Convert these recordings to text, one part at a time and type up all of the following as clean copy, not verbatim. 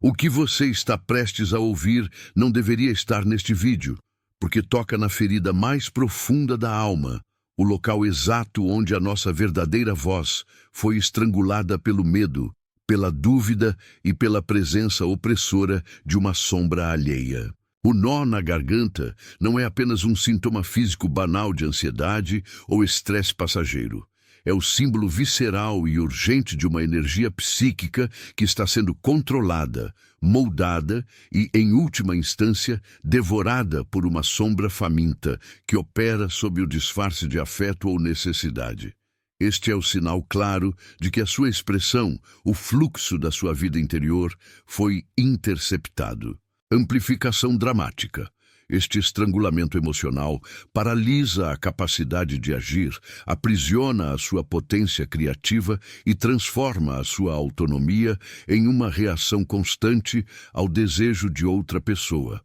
O que você está prestes a ouvir não deveria estar neste vídeo, porque toca na ferida mais profunda da alma, o local exato onde a nossa verdadeira voz foi estrangulada pelo medo, pela dúvida e pela presença opressora de uma sombra alheia. O nó na garganta não é apenas um sintoma físico banal de ansiedade ou estresse passageiro. É o símbolo visceral e urgente de uma energia psíquica que está sendo controlada, moldada e, em última instância, devorada por uma sombra faminta que opera sob o disfarce de afeto ou necessidade. Este é o sinal claro de que a sua expressão, o fluxo da sua vida interior, foi interceptado. Amplificação dramática. Este estrangulamento emocional paralisa a capacidade de agir, aprisiona a sua potência criativa e transforma a sua autonomia em uma reação constante ao desejo de outra pessoa.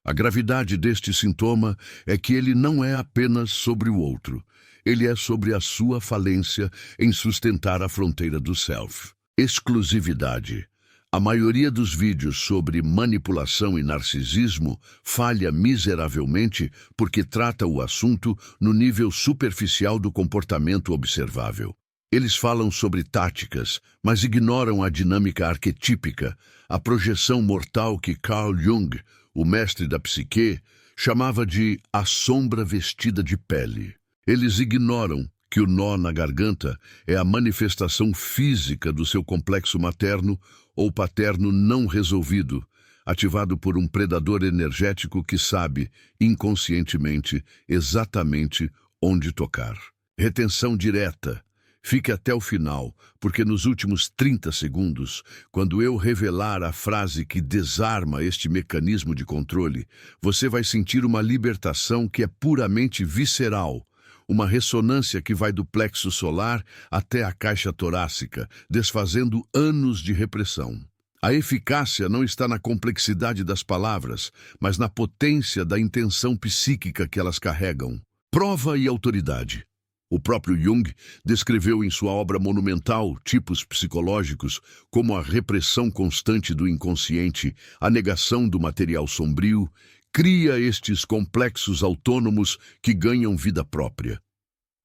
A gravidade deste sintoma é que ele não é apenas sobre o outro, ele é sobre a sua falência em sustentar a fronteira do self. Exclusividade. A maioria dos vídeos sobre manipulação e narcisismo falha miseravelmente porque trata o assunto no nível superficial do comportamento observável. Eles falam sobre táticas, mas ignoram a dinâmica arquetípica, a projeção mortal que Carl Jung, o mestre da psique, chamava de a sombra vestida de pele. Eles ignoram que o nó na garganta é a manifestação física do seu complexo materno ou paterno não resolvido, ativado por um predador energético que sabe, inconscientemente, exatamente onde tocar. Retenção direta. Fique até o final, porque nos últimos 30 segundos, quando eu revelar a frase que desarma este mecanismo de controle, você vai sentir uma libertação que é puramente visceral, uma ressonância que vai do plexo solar até a caixa torácica, desfazendo anos de repressão. A eficácia não está na complexidade das palavras, mas na potência da intenção psíquica que elas carregam. Prova e autoridade. O próprio Jung descreveu em sua obra monumental Tipos Psicológicos como a repressão constante do inconsciente, a negação do material sombrio, cria estes complexos autônomos que ganham vida própria.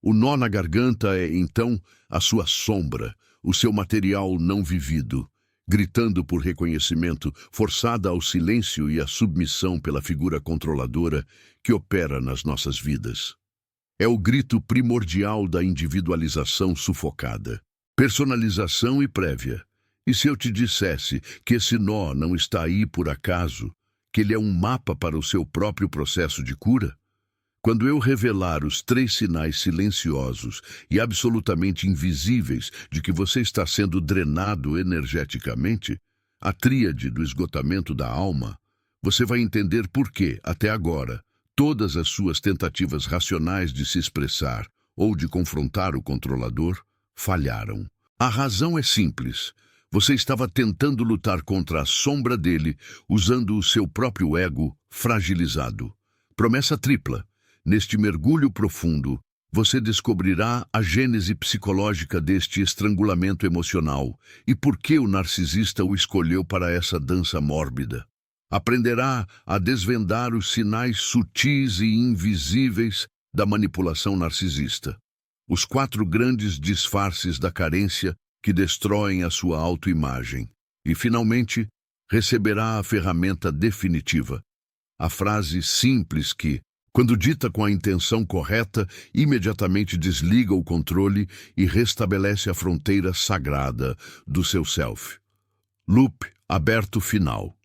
O nó na garganta é, então, a sua sombra, o seu material não vivido, gritando por reconhecimento, forçada ao silêncio e à submissão pela figura controladora que opera nas nossas vidas. É o grito primordial da individualização sufocada, personalização e prévia. E se eu te dissesse que esse nó não está aí por acaso, que ele é um mapa para o seu próprio processo de cura? Quando eu revelar os 3 sinais silenciosos e absolutamente invisíveis de que você está sendo drenado energeticamente, a tríade do esgotamento da alma, você vai entender por que, até agora, todas as suas tentativas racionais de se expressar ou de confrontar o controlador falharam. A razão é simples. Você estava tentando lutar contra a sombra dele, usando o seu próprio ego fragilizado. Promessa tripla. Neste mergulho profundo, você descobrirá a gênese psicológica deste estrangulamento emocional e por que o narcisista o escolheu para essa dança mórbida. Aprenderá a desvendar os sinais sutis e invisíveis da manipulação narcisista. Os 4 grandes disfarces da carência que destroem a sua autoimagem. E, finalmente, receberá a ferramenta definitiva. A frase simples que, quando dita com a intenção correta, imediatamente desliga o controle e restabelece a fronteira sagrada do seu self. Loop aberto final.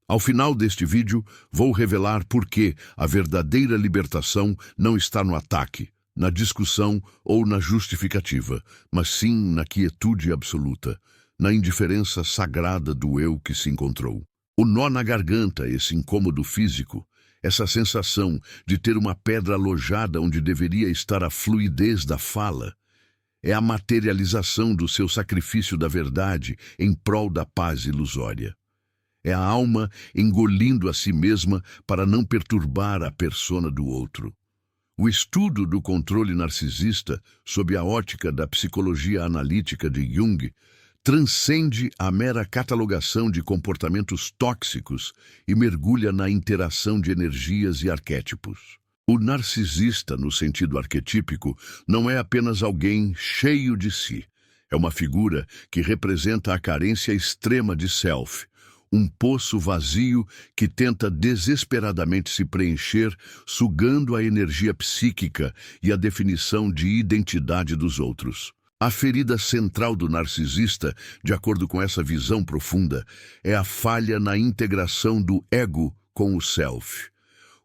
Ao final deste vídeo, vou revelar por que a verdadeira libertação não está no ataque, na discussão ou na justificativa, mas sim na quietude absoluta, na indiferença sagrada do eu que se encontrou. O nó na garganta, esse incômodo físico, essa sensação de ter uma pedra alojada onde deveria estar a fluidez da fala, é a materialização do seu sacrifício da verdade em prol da paz ilusória. É a alma engolindo a si mesma para não perturbar a persona do outro. O estudo do controle narcisista, sob a ótica da psicologia analítica de Jung, transcende a mera catalogação de comportamentos tóxicos e mergulha na interação de energias e arquétipos. O narcisista, no sentido arquetípico, não é apenas alguém cheio de si. É uma figura que representa a carência extrema de self, um poço vazio que tenta desesperadamente se preencher, sugando a energia psíquica e a definição de identidade dos outros. A ferida central do narcisista, de acordo com essa visão profunda, é a falha na integração do ego com o self.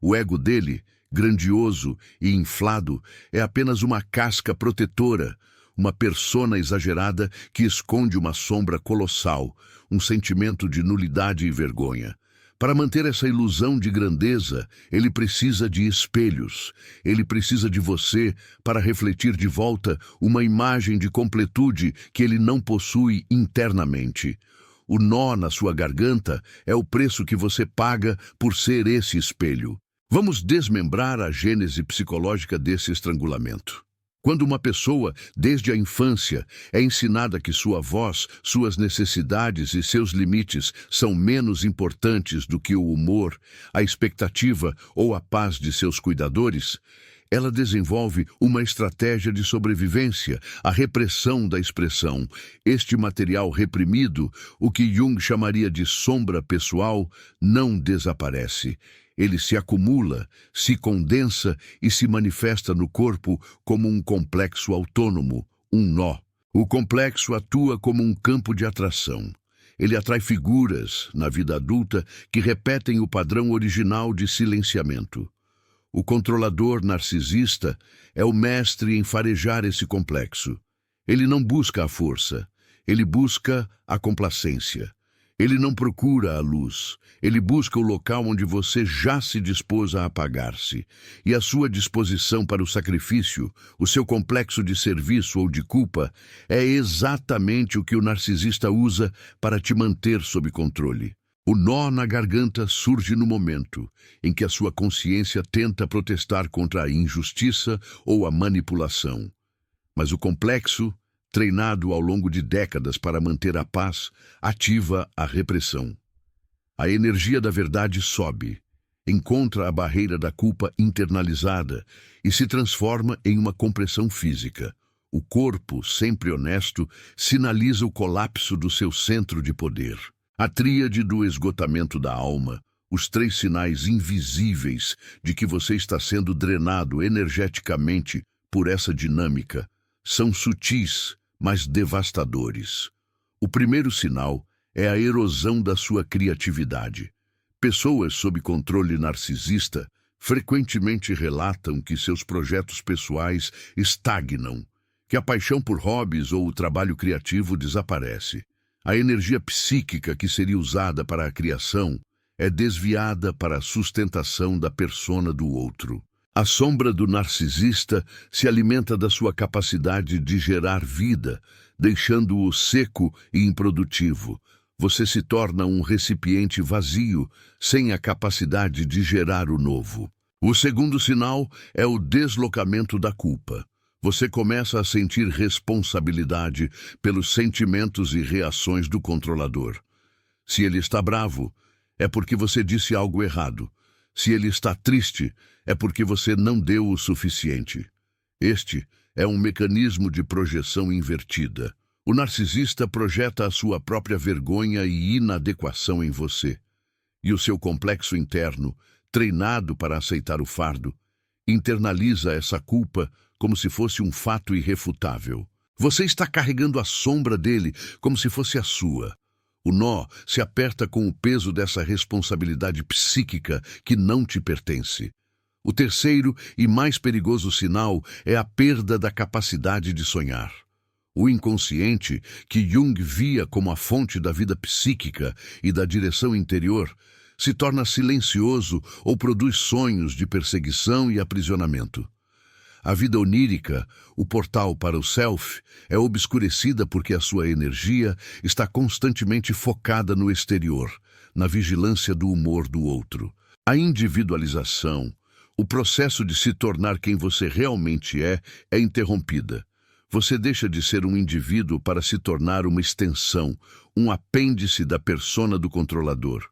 O ego dele, grandioso e inflado, é apenas uma casca protetora, uma persona exagerada que esconde uma sombra colossal, um sentimento de nulidade e vergonha. Para manter essa ilusão de grandeza, ele precisa de espelhos. Ele precisa de você para refletir de volta uma imagem de completude que ele não possui internamente. O nó na sua garganta é o preço que você paga por ser esse espelho. Vamos desmembrar a gênese psicológica desse estrangulamento. Quando uma pessoa, desde a infância, é ensinada que sua voz, suas necessidades e seus limites são menos importantes do que o humor, a expectativa ou a paz de seus cuidadores, ela desenvolve uma estratégia de sobrevivência, a repressão da expressão. Este material reprimido, o que Jung chamaria de sombra pessoal, não desaparece. Ele se acumula, se condensa e se manifesta no corpo como um complexo autônomo, um nó. O complexo atua como um campo de atração. Ele atrai figuras, na vida adulta, que repetem o padrão original de silenciamento. O controlador narcisista é o mestre em farejar esse complexo. Ele não busca a força, ele busca a complacência. Ele não procura a luz, ele busca o local onde você já se dispôs a apagar-se. E a sua disposição para o sacrifício, o seu complexo de serviço ou de culpa, é exatamente o que o narcisista usa para te manter sob controle. O nó na garganta surge no momento em que a sua consciência tenta protestar contra a injustiça ou a manipulação. Mas o complexo, treinado ao longo de décadas para manter a paz, ativa a repressão. A energia da verdade sobe, encontra a barreira da culpa internalizada e se transforma em uma compressão física. O corpo, sempre honesto, sinaliza o colapso do seu centro de poder. A tríade do esgotamento da alma, os 3 sinais invisíveis de que você está sendo drenado energeticamente por essa dinâmica, são sutis, mas devastadores. O primeiro sinal é a erosão da sua criatividade. Pessoas sob controle narcisista frequentemente relatam que seus projetos pessoais estagnam, que a paixão por hobbies ou o trabalho criativo desaparece. A energia psíquica que seria usada para a criação é desviada para a sustentação da persona do outro. A sombra do narcisista se alimenta da sua capacidade de gerar vida, deixando-o seco e improdutivo. Você se torna um recipiente vazio, sem a capacidade de gerar o novo. O segundo sinal é o deslocamento da culpa. Você começa a sentir responsabilidade pelos sentimentos e reações do controlador. Se ele está bravo, é porque você disse algo errado. Se ele está triste, é porque você não deu o suficiente. Este é um mecanismo de projeção invertida. O narcisista projeta a sua própria vergonha e inadequação em você. E o seu complexo interno, treinado para aceitar o fardo, internaliza essa culpa como se fosse um fato irrefutável. Você está carregando a sombra dele como se fosse a sua. O nó se aperta com o peso dessa responsabilidade psíquica que não te pertence. O terceiro e mais perigoso sinal é a perda da capacidade de sonhar. O inconsciente, que Jung via como a fonte da vida psíquica e da direção interior, se torna silencioso ou produz sonhos de perseguição e aprisionamento. A vida onírica, o portal para o self, é obscurecida porque a sua energia está constantemente focada no exterior, na vigilância do humor do outro. A individualização, o processo de se tornar quem você realmente é interrompida. Você deixa de ser um indivíduo para se tornar uma extensão, um apêndice da persona do controlador.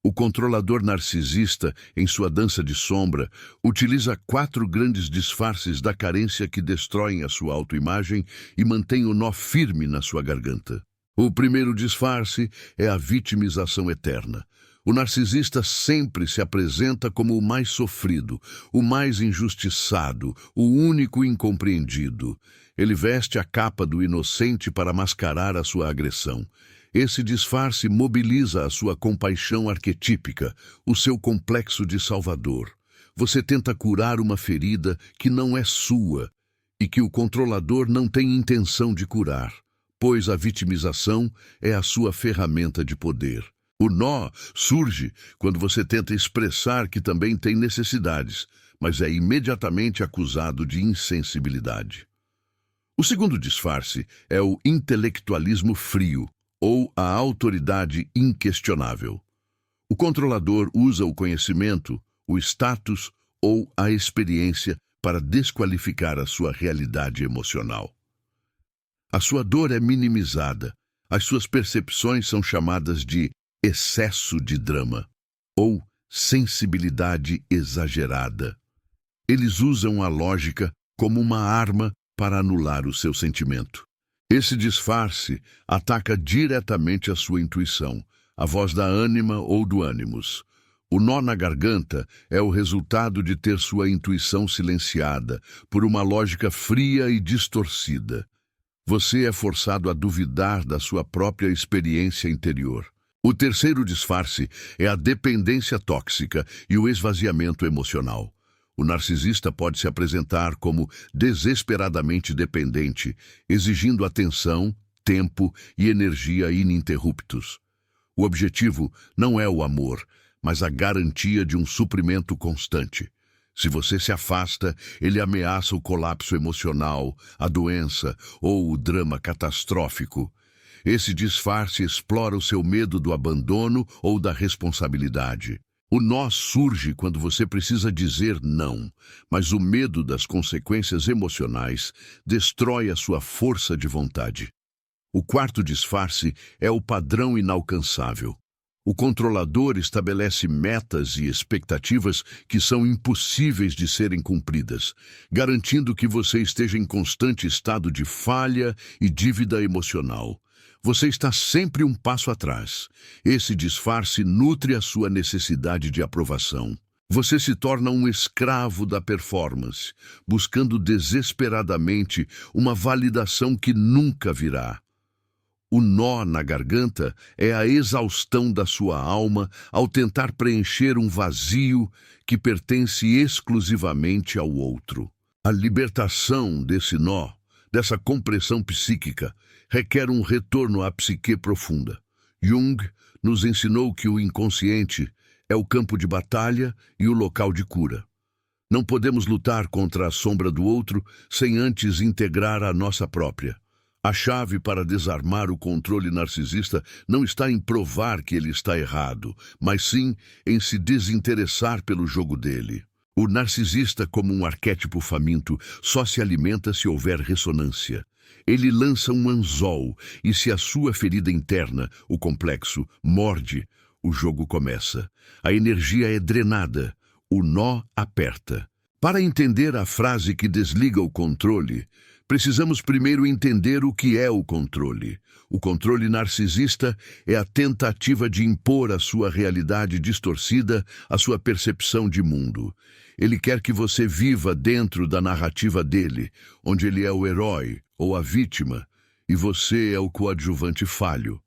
O controlador narcisista, em sua dança de sombra, utiliza 4 grandes disfarces da carência que destroem a sua autoimagem e mantêm o nó firme na sua garganta. O primeiro disfarce é a vitimização eterna. O narcisista sempre se apresenta como o mais sofrido, o mais injustiçado, o único incompreendido. Ele veste a capa do inocente para mascarar a sua agressão. Esse disfarce mobiliza a sua compaixão arquetípica, o seu complexo de salvador. Você tenta curar uma ferida que não é sua e que o controlador não tem intenção de curar, pois a vitimização é a sua ferramenta de poder. O nó surge quando você tenta expressar que também tem necessidades, mas é imediatamente acusado de insensibilidade. O segundo disfarce é o intelectualismo frio, ou a autoridade inquestionável. O controlador usa o conhecimento, o status ou a experiência para desqualificar a sua realidade emocional. A sua dor é minimizada, as suas percepções são chamadas de excesso de drama ou sensibilidade exagerada. Eles usam a lógica como uma arma para anular o seu sentimento. Esse disfarce ataca diretamente a sua intuição, a voz da ânima ou do ânimos. O nó na garganta é o resultado de ter sua intuição silenciada por uma lógica fria e distorcida. Você é forçado a duvidar da sua própria experiência interior. O terceiro disfarce é a dependência tóxica e o esvaziamento emocional. O narcisista pode se apresentar como desesperadamente dependente, exigindo atenção, tempo e energia ininterruptos. O objetivo não é o amor, mas a garantia de um suprimento constante. Se você se afasta, ele ameaça o colapso emocional, a doença ou o drama catastrófico. Esse disfarce explora o seu medo do abandono ou da responsabilidade. O nó surge quando você precisa dizer não, mas o medo das consequências emocionais destrói a sua força de vontade. O quarto disfarce é o padrão inalcançável. O controlador estabelece metas e expectativas que são impossíveis de serem cumpridas, garantindo que você esteja em constante estado de falha e dívida emocional. Você está sempre um passo atrás. Esse disfarce nutre a sua necessidade de aprovação. Você se torna um escravo da performance, buscando desesperadamente uma validação que nunca virá. O nó na garganta é a exaustão da sua alma ao tentar preencher um vazio que pertence exclusivamente ao outro. A libertação desse nó, dessa compressão psíquica, requer um retorno à psique profunda. Jung nos ensinou que o inconsciente é o campo de batalha e o local de cura. Não podemos lutar contra a sombra do outro sem antes integrar a nossa própria. A chave para desarmar o controle narcisista não está em provar que ele está errado, mas sim em se desinteressar pelo jogo dele. O narcisista, como um arquétipo faminto, só se alimenta se houver ressonância. Ele lança um anzol e se a sua ferida interna, o complexo, morde, o jogo começa. A energia é drenada, o nó aperta. Para entender a frase que desliga o controle, precisamos primeiro entender o que é o controle. O controle narcisista é a tentativa de impor a sua realidade distorcida, a sua percepção de mundo. Ele quer que você viva dentro da narrativa dele, onde ele é o herói ou a vítima, e você é o coadjuvante falho.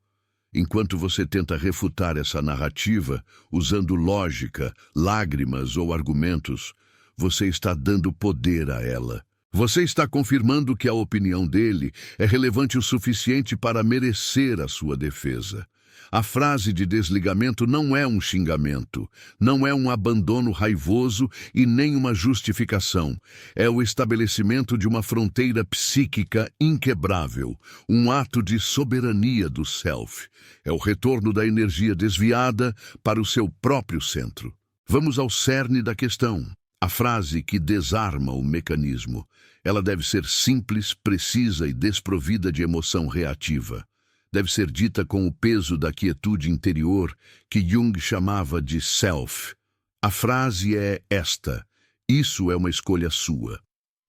Enquanto você tenta refutar essa narrativa, usando lógica, lágrimas ou argumentos, você está dando poder a ela. Você está confirmando que a opinião dele é relevante o suficiente para merecer a sua defesa. A frase de desligamento não é um xingamento, não é um abandono raivoso e nem uma justificação. É o estabelecimento de uma fronteira psíquica inquebrável, um ato de soberania do self. É o retorno da energia desviada para o seu próprio centro. Vamos ao cerne da questão. a frase que desarma o mecanismo. Ela deve ser simples, precisa e desprovida de emoção reativa. Deve ser dita com o peso da quietude interior que Jung chamava de self. A frase é esta: isso é uma escolha sua.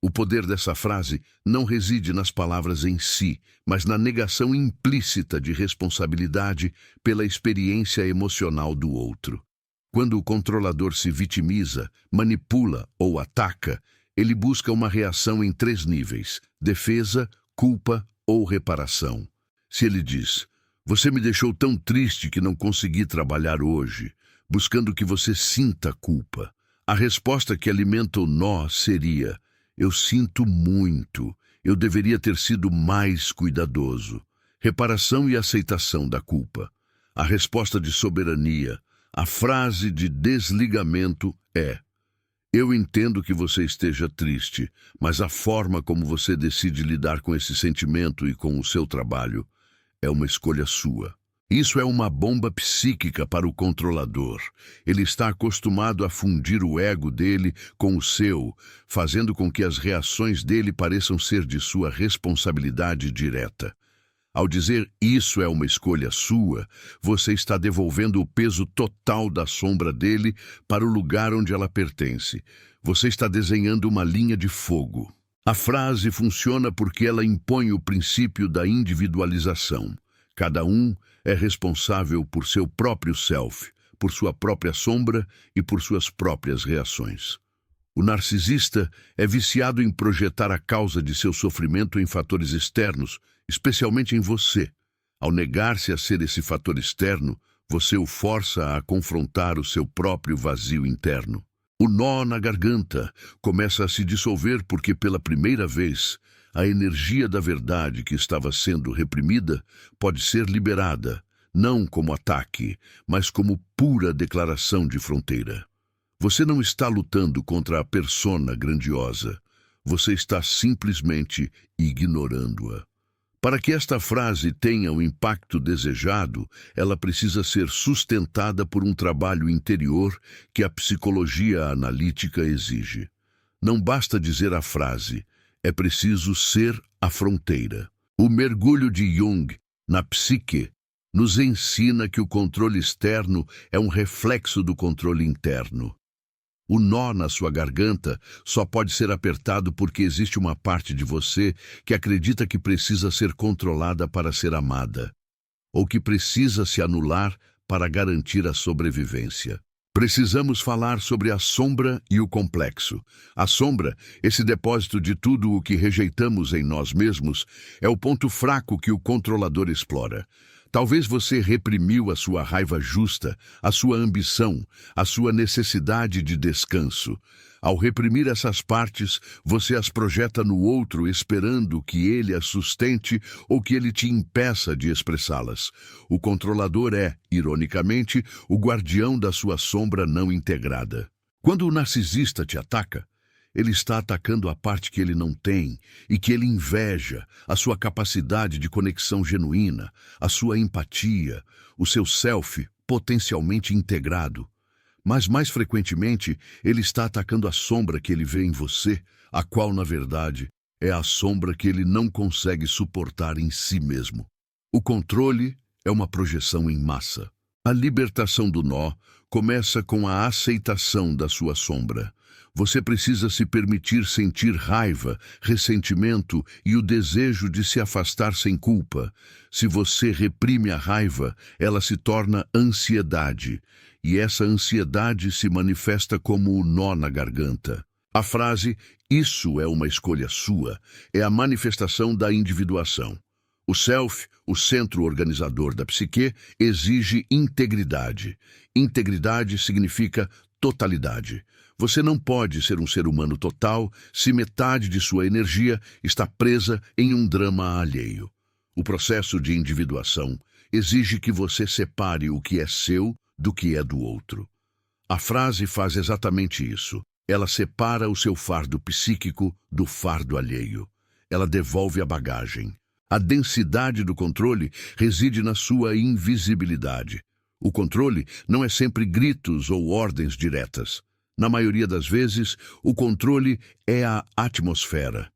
O poder dessa frase não reside nas palavras em si, mas na negação implícita de responsabilidade pela experiência emocional do outro. Quando o controlador se vitimiza, manipula ou ataca, ele busca uma reação em 3 níveis: defesa, culpa ou reparação. Se ele diz: você me deixou tão triste que não consegui trabalhar hoje, buscando que você sinta culpa, a resposta que alimenta o nó seria: eu sinto muito, eu deveria ter sido mais cuidadoso. Reparação e aceitação da culpa. A resposta de soberania, a frase de desligamento é: eu entendo que você esteja triste, mas a forma como você decide lidar com esse sentimento e com o seu trabalho é uma escolha sua. Isso é uma bomba psíquica para o controlador. Ele está acostumado a fundir o ego dele com o seu, fazendo com que as reações dele pareçam ser de sua responsabilidade direta. Ao dizer isso é uma escolha sua, você está devolvendo o peso total da sombra dele para o lugar onde ela pertence. Você está desenhando uma linha de fogo. A frase funciona porque ela impõe o princípio da individualização. Cada um é responsável por seu próprio self, por sua própria sombra e por suas próprias reações. O narcisista é viciado em projetar a causa de seu sofrimento em fatores externos, especialmente em você. Ao negar-se a ser esse fator externo, você o força a confrontar o seu próprio vazio interno. O nó na garganta começa a se dissolver porque, pela primeira vez, a energia da verdade que estava sendo reprimida pode ser liberada, não como ataque, mas como pura declaração de fronteira. Você não está lutando contra a persona grandiosa, você está simplesmente ignorando-a. Para que esta frase tenha o impacto desejado, ela precisa ser sustentada por um trabalho interior que a psicologia analítica exige. Não basta dizer a frase, é preciso ser a fronteira. O mergulho de Jung na psique nos ensina que o controle externo é um reflexo do controle interno. O nó na sua garganta só pode ser apertado porque existe uma parte de você que acredita que precisa ser controlada para ser amada, ou que precisa se anular para garantir a sobrevivência. Precisamos falar sobre a sombra e o complexo. A sombra, esse depósito de tudo o que rejeitamos em nós mesmos, é o ponto fraco que o controlador explora. Talvez você reprimiu a sua raiva justa, a sua ambição, a sua necessidade de descanso. Ao reprimir essas partes, você as projeta no outro esperando que ele as sustente ou que ele te impeça de expressá-las. O controlador é, ironicamente, o guardião da sua sombra não integrada. Quando o narcisista te ataca, ele está atacando a parte que ele não tem e que ele inveja, a sua capacidade de conexão genuína, a sua empatia, o seu self potencialmente integrado. Mas, mais frequentemente, ele está atacando a sombra que ele vê em você, a qual, na verdade, é a sombra que ele não consegue suportar em si mesmo. O controle é uma projeção em massa. A libertação do nó começa com a aceitação da sua sombra. Você precisa se permitir sentir raiva, ressentimento e o desejo de se afastar sem culpa. Se você reprime a raiva, ela se torna ansiedade, e essa ansiedade se manifesta como o nó na garganta. A frase, isso é uma escolha sua, é a manifestação da individuação. O self, o centro organizador da psique, exige integridade. Integridade significa totalidade. Você não pode ser um ser humano total se metade de sua energia está presa em um drama alheio. O processo de individuação exige que você separe o que é seu do que é do outro. A frase faz exatamente isso. Ela separa o seu fardo psíquico do fardo alheio. Ela devolve a bagagem. A densidade do controle reside na sua invisibilidade. O controle não é sempre gritos ou ordens diretas. Na maioria das vezes, o controle é a atmosfera.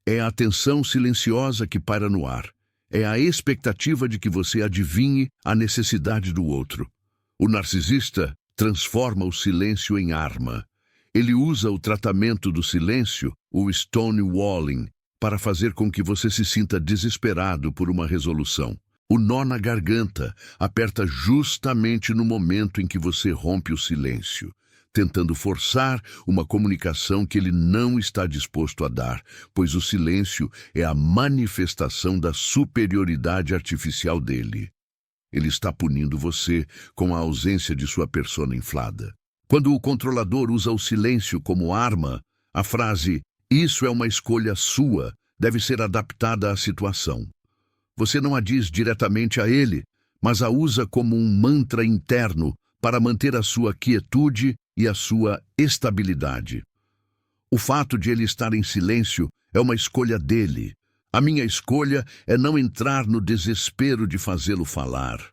É a tensão silenciosa que paira no ar. É a expectativa de que você adivinhe a necessidade do outro. O narcisista transforma o silêncio em arma. Ele usa o tratamento do silêncio, o stonewalling, para fazer com que você se sinta desesperado por uma resolução. O nó na garganta aperta justamente no momento em que você rompe o silêncio, tentando forçar uma comunicação que ele não está disposto a dar, pois o silêncio é a manifestação da superioridade artificial dele. Ele está punindo você com a ausência de sua persona inflada. Quando o controlador usa o silêncio como arma, a frase "isso é uma escolha sua" deve ser adaptada à situação. Você não a diz diretamente a ele, mas a usa como um mantra interno para manter a sua quietude e a sua estabilidade. O fato de ele estar em silêncio é uma escolha dele. A minha escolha é não entrar no desespero de fazê-lo falar.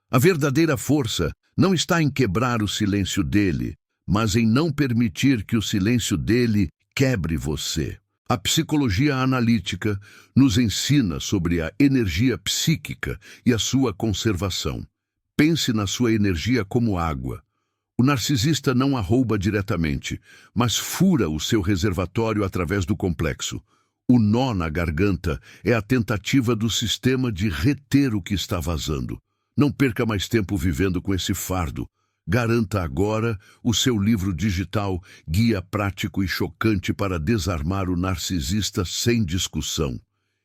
A verdadeira força não está em quebrar o silêncio dele, mas em não permitir que o silêncio dele quebre você. A psicologia analítica nos ensina sobre a energia psíquica e a sua conservação. Pense na sua energia como água. O narcisista não a rouba diretamente, mas fura o seu reservatório através do complexo. O nó na garganta é a tentativa do sistema de reter o que está vazando. Não perca mais tempo vivendo com esse fardo. Garanta agora o seu livro digital, Guia Prático e Chocante para Desarmar o Narcisista Sem Discussão.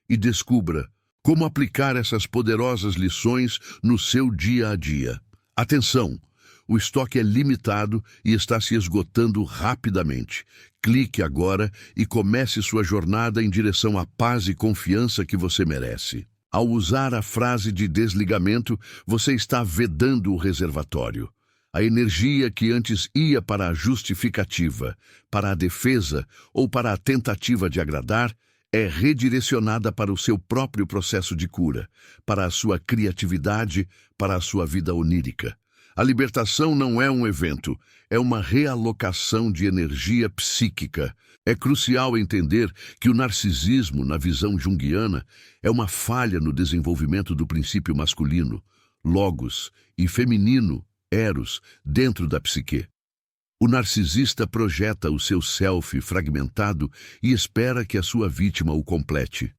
E descubra como aplicar essas poderosas lições no seu dia a dia. Atenção! O estoque é limitado e está se esgotando rapidamente. Clique agora e comece sua jornada em direção à paz e confiança que você merece. Ao usar a frase de desligamento, você está vedando o reservatório. A energia que antes ia para a justificativa, para a defesa ou para a tentativa de agradar, é redirecionada para o seu próprio processo de cura, para a sua criatividade, para a sua vida onírica. A libertação não é um evento, é uma realocação de energia psíquica. É crucial entender que o narcisismo, na visão junguiana, é uma falha no desenvolvimento do princípio masculino, logos, e feminino, eros, dentro da psique. O narcisista projeta o seu self fragmentado e espera que a sua vítima o complete.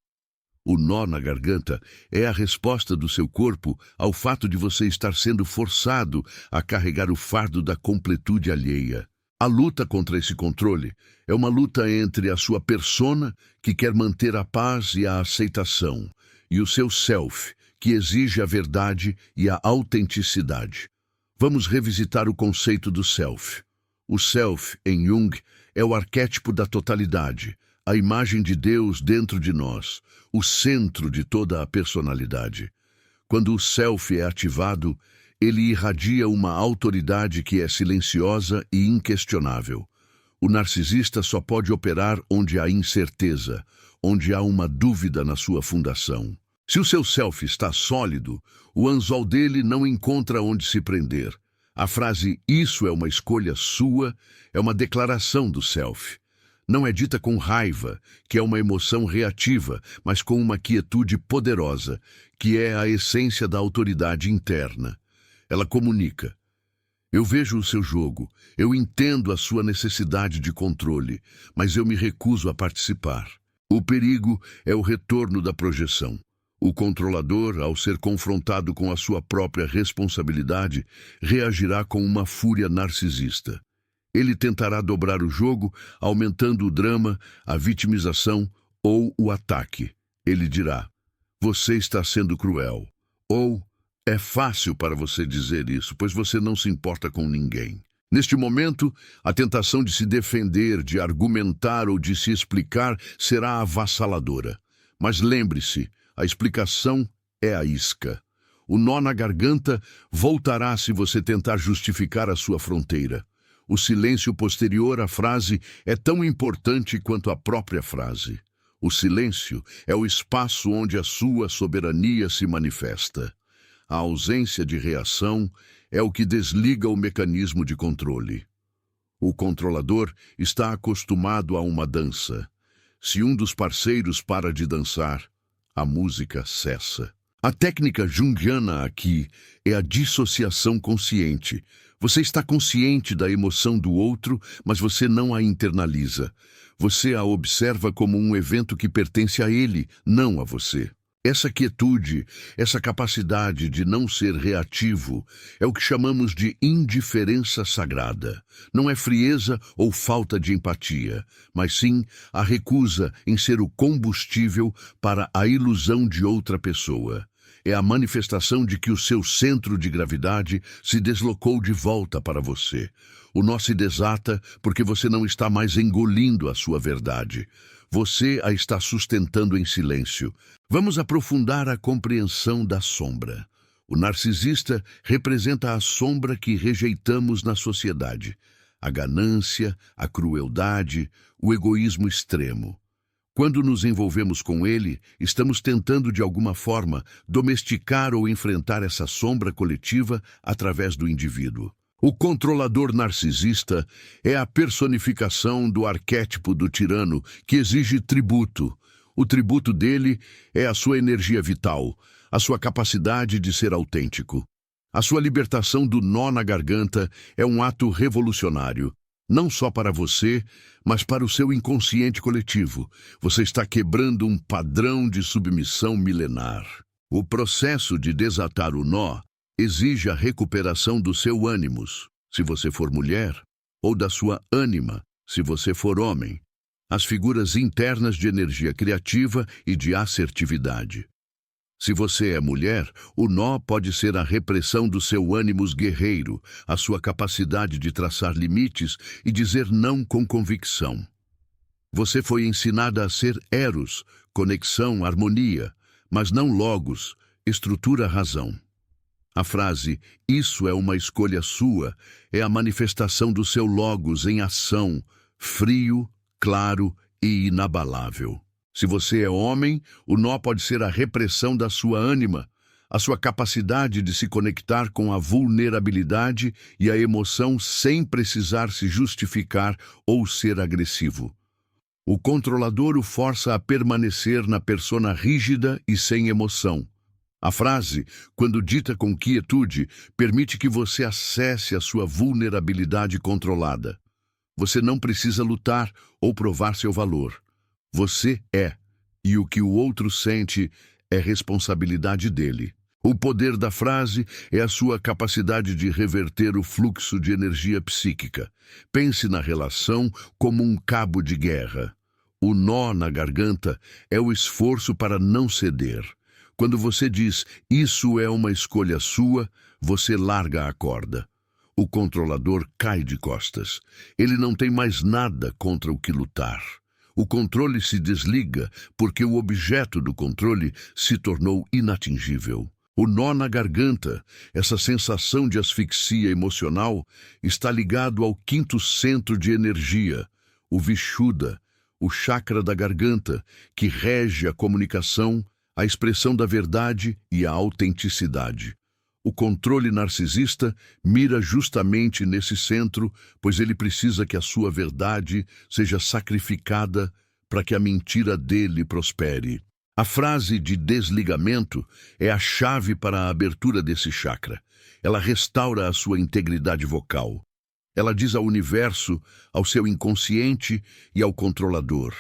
O nó na garganta é a resposta do seu corpo ao fato de você estar sendo forçado a carregar o fardo da completude alheia. A luta contra esse controle é uma luta entre a sua persona, que quer manter a paz e a aceitação, e o seu self, que exige a verdade e a autenticidade. Vamos revisitar o conceito do self. O self, em Jung, é o arquétipo da totalidade, a imagem de Deus dentro de nós, o centro de toda a personalidade. Quando o self é ativado, ele irradia uma autoridade que é silenciosa e inquestionável. O narcisista só pode operar onde há incerteza, onde há uma dúvida na sua fundação. Se o seu self está sólido, o anzol dele não encontra onde se prender. A frase "isso é uma escolha sua" é uma declaração do self. Não é dita com raiva, que é uma emoção reativa, mas com uma quietude poderosa, que é a essência da autoridade interna. Ela comunica: eu vejo o seu jogo, eu entendo a sua necessidade de controle, mas eu me recuso a participar. O perigo é o retorno da projeção. O controlador, ao ser confrontado com a sua própria responsabilidade, reagirá com uma fúria narcisista. Ele tentará dobrar o jogo, aumentando o drama, a vitimização ou o ataque. Ele dirá: você está sendo cruel. Ou é fácil para você dizer isso, pois você não se importa com ninguém. Neste momento, a tentação de se defender, de argumentar ou de se explicar será avassaladora. Mas lembre-se, a explicação é a isca. O nó na garganta voltará se você tentar justificar a sua fronteira. O silêncio posterior à frase é tão importante quanto a própria frase. O silêncio é o espaço onde a sua soberania se manifesta. A ausência de reação é o que desliga o mecanismo de controle. O controlador está acostumado a uma dança. Se um dos parceiros para de dançar, a música cessa. A técnica junguiana aqui é a dissociação consciente. Você está consciente da emoção do outro, mas você não a internaliza. Você a observa como um evento que pertence a ele, não a você. Essa quietude, essa capacidade de não ser reativo, é o que chamamos de indiferença sagrada. Não é frieza ou falta de empatia, mas sim a recusa em ser o combustível para a ilusão de outra pessoa. É a manifestação de que o seu centro de gravidade se deslocou de volta para você. O nó se desata porque você não está mais engolindo a sua verdade. Você a está sustentando em silêncio. Vamos aprofundar a compreensão da sombra. O narcisista representa a sombra que rejeitamos na sociedade. A ganância, a crueldade, o egoísmo extremo. Quando nos envolvemos com ele, estamos tentando de alguma forma domesticar ou enfrentar essa sombra coletiva através do indivíduo. O controlador narcisista é a personificação do arquétipo do tirano que exige tributo. O tributo dele é a sua energia vital, a sua capacidade de ser autêntico. A sua libertação do nó na garganta é um ato revolucionário, não só para você, mas para o seu inconsciente coletivo. Você está quebrando um padrão de submissão milenar. O processo de desatar o nó exige a recuperação do seu ânimos, se você for mulher, ou da sua ânima, se você for homem. As figuras internas de energia criativa e de assertividade. Se você é mulher, o nó pode ser a repressão do seu ânimos guerreiro, a sua capacidade de traçar limites e dizer não com convicção. Você foi ensinada a ser eros, conexão, harmonia, mas não logos, estrutura, razão. A frase, isso é uma escolha sua, é a manifestação do seu logos em ação, frio, claro e inabalável. Se você é homem, o nó pode ser a repressão da sua ânima, a sua capacidade de se conectar com a vulnerabilidade e a emoção sem precisar se justificar ou ser agressivo. O controlador o força a permanecer na persona rígida e sem emoção. A frase, quando dita com quietude, permite que você acesse a sua vulnerabilidade controlada. Você não precisa lutar ou provar seu valor. Você é, e o que o outro sente é responsabilidade dele. O poder da frase é a sua capacidade de reverter o fluxo de energia psíquica. Pense na relação como um cabo de guerra. O nó na garganta é o esforço para não ceder. Quando você diz, isso é uma escolha sua, você larga a corda. O controlador cai de costas. Ele não tem mais nada contra o que lutar. O controle se desliga porque o objeto do controle se tornou inatingível. O nó na garganta, essa sensação de asfixia emocional, está ligado ao quinto centro de energia, o Vishuddha, o chakra da garganta, que rege a comunicação, a expressão da verdade e a autenticidade. O controle narcisista mira justamente nesse centro, pois ele precisa que a sua verdade seja sacrificada para que a mentira dele prospere. A frase de desligamento é a chave para a abertura desse chakra. Ela restaura a sua integridade vocal. Ela diz ao universo, ao seu inconsciente e ao controlador: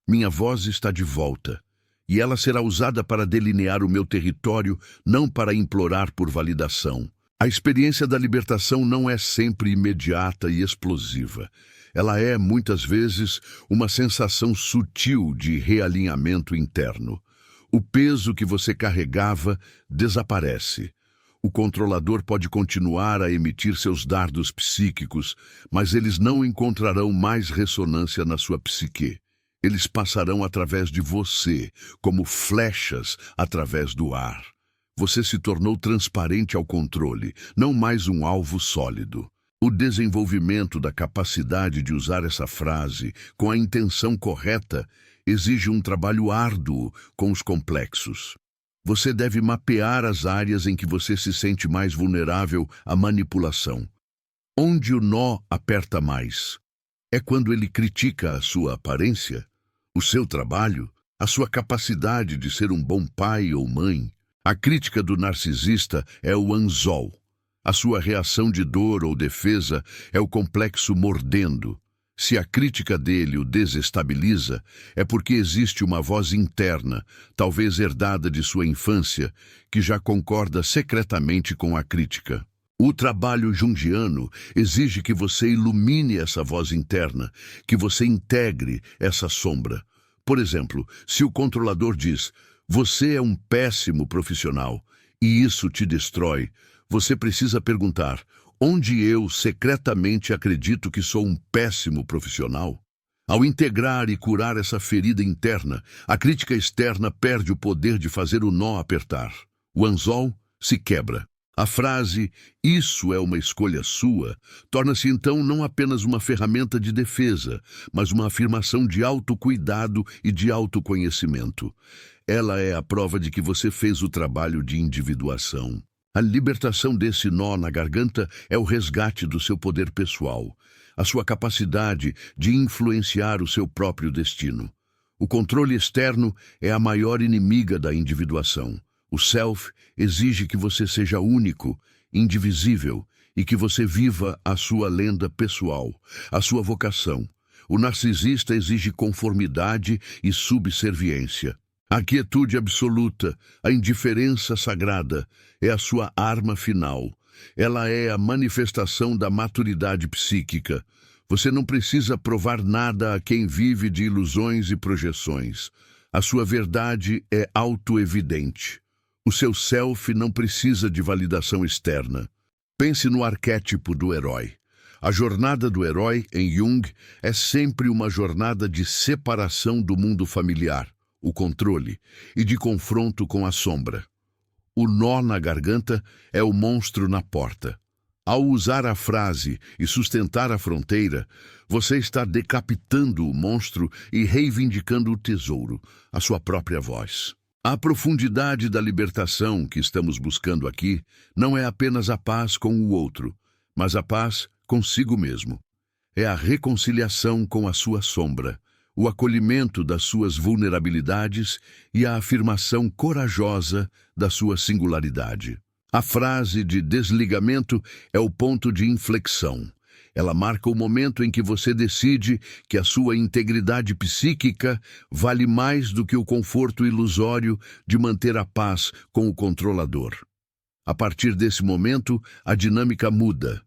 minha voz está de volta. E ela será usada para delinear o meu território, não para implorar por validação. A experiência da libertação não é sempre imediata e explosiva. Ela é, muitas vezes, uma sensação sutil de realinhamento interno. O peso que você carregava desaparece. O controlador pode continuar a emitir seus dardos psíquicos, mas eles não encontrarão mais ressonância na sua psique. Eles passarão através de você, como flechas através do ar. Você se tornou transparente ao controle, não mais um alvo sólido. O desenvolvimento da capacidade de usar essa frase com a intenção correta exige um trabalho árduo com os complexos. Você deve mapear as áreas em que você se sente mais vulnerável à manipulação. Onde o nó aperta mais? É quando ele critica a sua aparência, o seu trabalho, a sua capacidade de ser um bom pai ou mãe. A crítica do narcisista é o anzol. A sua reação de dor ou defesa é o complexo mordendo. Se a crítica dele o desestabiliza, é porque existe uma voz interna, talvez herdada de sua infância, que já concorda secretamente com a crítica. O trabalho junguiano exige que você ilumine essa voz interna, que você integre essa sombra. Por exemplo, se o controlador diz: "Você é um péssimo profissional", e isso te destrói, você precisa perguntar: onde eu secretamente acredito que sou um péssimo profissional? Ao integrar e curar essa ferida interna, a crítica externa perde o poder de fazer o nó apertar. O anzol se quebra. A frase "isso é uma escolha sua" torna-se então não apenas uma ferramenta de defesa, mas uma afirmação de autocuidado e de autoconhecimento. Ela é a prova de que você fez o trabalho de individuação. A libertação desse nó na garganta é o resgate do seu poder pessoal, a sua capacidade de influenciar o seu próprio destino. O controle externo é a maior inimiga da individuação. O self exige que você seja único, indivisível, e que você viva a sua lenda pessoal, a sua vocação. O narcisista exige conformidade e subserviência. A quietude absoluta, a indiferença sagrada, é a sua arma final. Ela é a manifestação da maturidade psíquica. Você não precisa provar nada a quem vive de ilusões e projeções. A sua verdade é autoevidente. O seu self não precisa de validação externa. Pense no arquétipo do herói. A jornada do herói, em Jung, é sempre uma jornada de separação do mundo familiar, o controle, e de confronto com a sombra. O nó na garganta é o monstro na porta. Ao usar a frase e sustentar a fronteira, você está decapitando o monstro e reivindicando o tesouro, a sua própria voz. A profundidade da libertação que estamos buscando aqui não é apenas a paz com o outro, mas a paz consigo mesmo. É a reconciliação com a sua sombra, o acolhimento das suas vulnerabilidades e a afirmação corajosa da sua singularidade. A frase de desligamento é o ponto de inflexão. Ela marca o momento em que você decide que a sua integridade psíquica vale mais do que o conforto ilusório de manter a paz com o controlador. A partir desse momento, a dinâmica muda.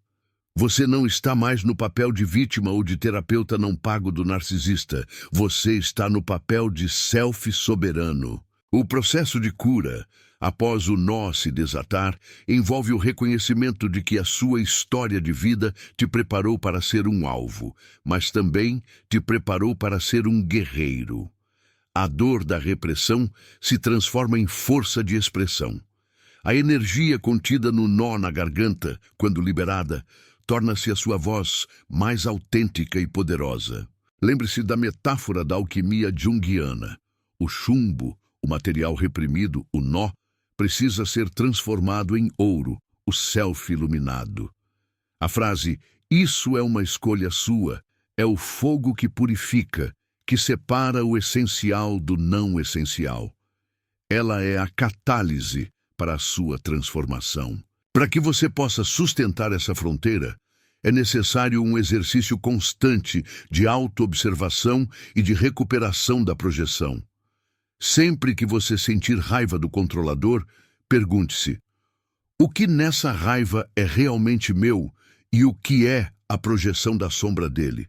Você não está mais no papel de vítima ou de terapeuta não pago do narcisista. Você está no papel de self soberano. O processo de cura, após o nó se desatar, envolve o reconhecimento de que a sua história de vida te preparou para ser um alvo, mas também te preparou para ser um guerreiro. A dor da repressão se transforma em força de expressão. A energia contida no nó na garganta, quando liberada, torna-se a sua voz mais autêntica e poderosa. Lembre-se da metáfora da alquimia junguiana. O chumbo, o material reprimido, o nó, precisa ser transformado em ouro, o self iluminado. A frase "isso é uma escolha sua" é o fogo que purifica, que separa o essencial do não essencial. Ela é a catálise para a sua transformação. Para que você possa sustentar essa fronteira, é necessário um exercício constante de autoobservação e de recuperação da projeção. Sempre que você sentir raiva do controlador, pergunte-se: o que nessa raiva é realmente meu e o que é a projeção da sombra dele?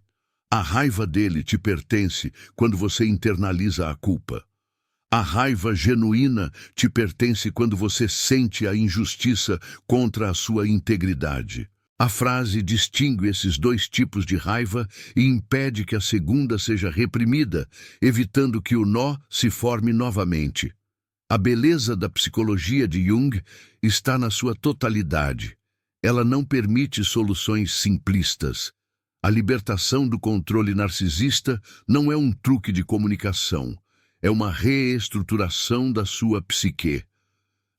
A raiva dele te pertence quando você internaliza a culpa. A raiva genuína te pertence quando você sente a injustiça contra a sua integridade. A frase distingue esses dois tipos de raiva e impede que a segunda seja reprimida, evitando que o nó se forme novamente. A beleza da psicologia de Jung está na sua totalidade. Ela não permite soluções simplistas. A libertação do controle narcisista não é um truque de comunicação. É uma reestruturação da sua psique.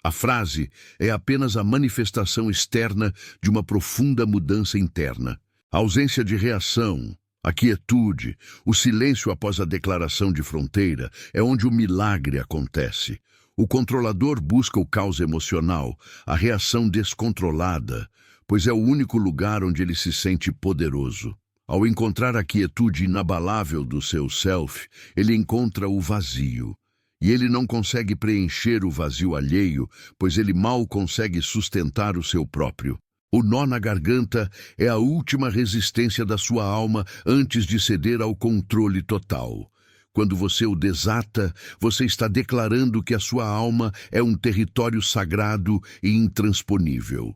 A frase é apenas a manifestação externa de uma profunda mudança interna. A ausência de reação, a quietude, o silêncio após a declaração de fronteira é onde o milagre acontece. O controlador busca o caos emocional, a reação descontrolada, pois é o único lugar onde ele se sente poderoso. Ao encontrar a quietude inabalável do seu self, ele encontra o vazio. E ele não consegue preencher o vazio alheio, pois ele mal consegue sustentar o seu próprio. O nó na garganta é a última resistência da sua alma antes de ceder ao controle total. Quando você o desata, você está declarando que a sua alma é um território sagrado e intransponível.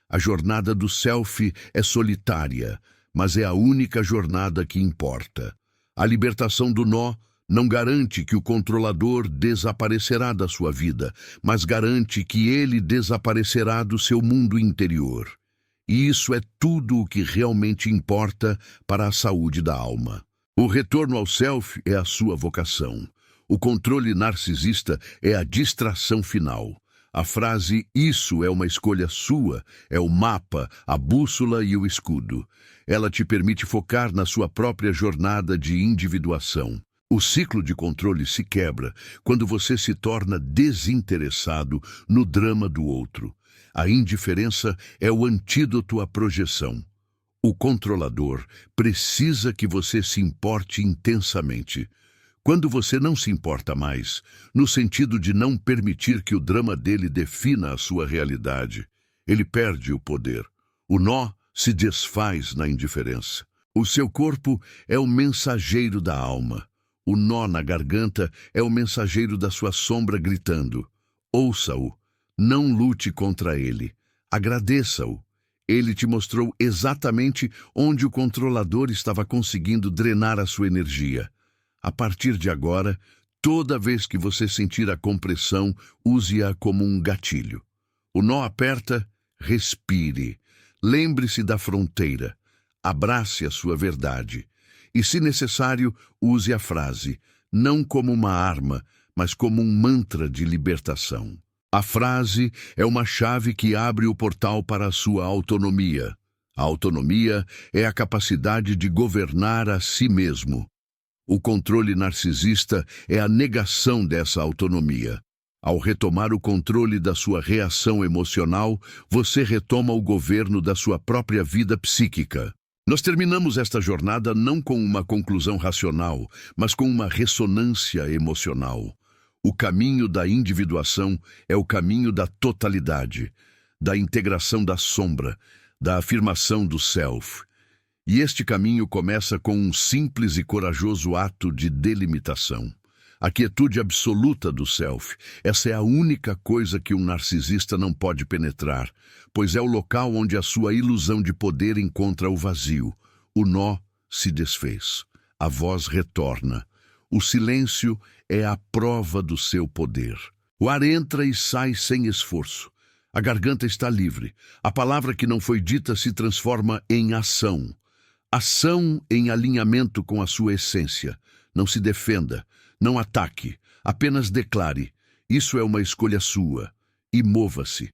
A jornada do self é solitária, mas é a única jornada que importa. A libertação do nó não garante que o controlador desaparecerá da sua vida, mas garante que ele desaparecerá do seu mundo interior. E isso é tudo o que realmente importa para a saúde da alma. O retorno ao self é a sua vocação. O controle narcisista é a distração final. A frase "isso é uma escolha sua" é o mapa, a bússola e o escudo. Ela te permite focar na sua própria jornada de individuação. O ciclo de controle se quebra quando você se torna desinteressado no drama do outro. A indiferença é o antídoto à projeção. O controlador precisa que você se importe intensamente. Quando você não se importa mais, no sentido de não permitir que o drama dele defina a sua realidade, ele perde o poder. O nó se desfaz na indiferença. O seu corpo é o mensageiro da alma. O nó na garganta é o mensageiro da sua sombra gritando: ouça-o, não lute contra ele, agradeça-o. Ele te mostrou exatamente onde o controlador estava conseguindo drenar a sua energia. A partir de agora, toda vez que você sentir a compressão, use-a como um gatilho. O nó aperta, respire. Lembre-se da fronteira. Abrace a sua verdade. E, se necessário, use a frase, não como uma arma, mas como um mantra de libertação. A frase é uma chave que abre o portal para a sua autonomia. A autonomia é a capacidade de governar a si mesmo. O controle narcisista é a negação dessa autonomia. Ao retomar o controle da sua reação emocional, você retoma o governo da sua própria vida psíquica. Nós terminamos esta jornada não com uma conclusão racional, mas com uma ressonância emocional. O caminho da individuação é o caminho da totalidade, da integração da sombra, da afirmação do self. E este caminho começa com um simples e corajoso ato de delimitação. A quietude absoluta do self. Essa é a única coisa que um narcisista não pode penetrar, pois é o local onde a sua ilusão de poder encontra o vazio. O nó se desfez. A voz retorna. O silêncio é a prova do seu poder. O ar entra e sai sem esforço. A garganta está livre. A palavra que não foi dita se transforma em ação. Ação em alinhamento com a sua essência. Não se defenda, não ataque, apenas declare. Isso é uma escolha sua. E mova-se.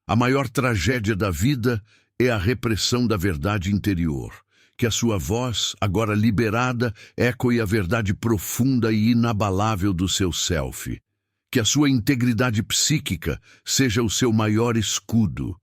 A maior tragédia da vida é a repressão da verdade interior. Que a sua voz, agora liberada, ecoe a verdade profunda e inabalável do seu self. Que a sua integridade psíquica seja o seu maior escudo.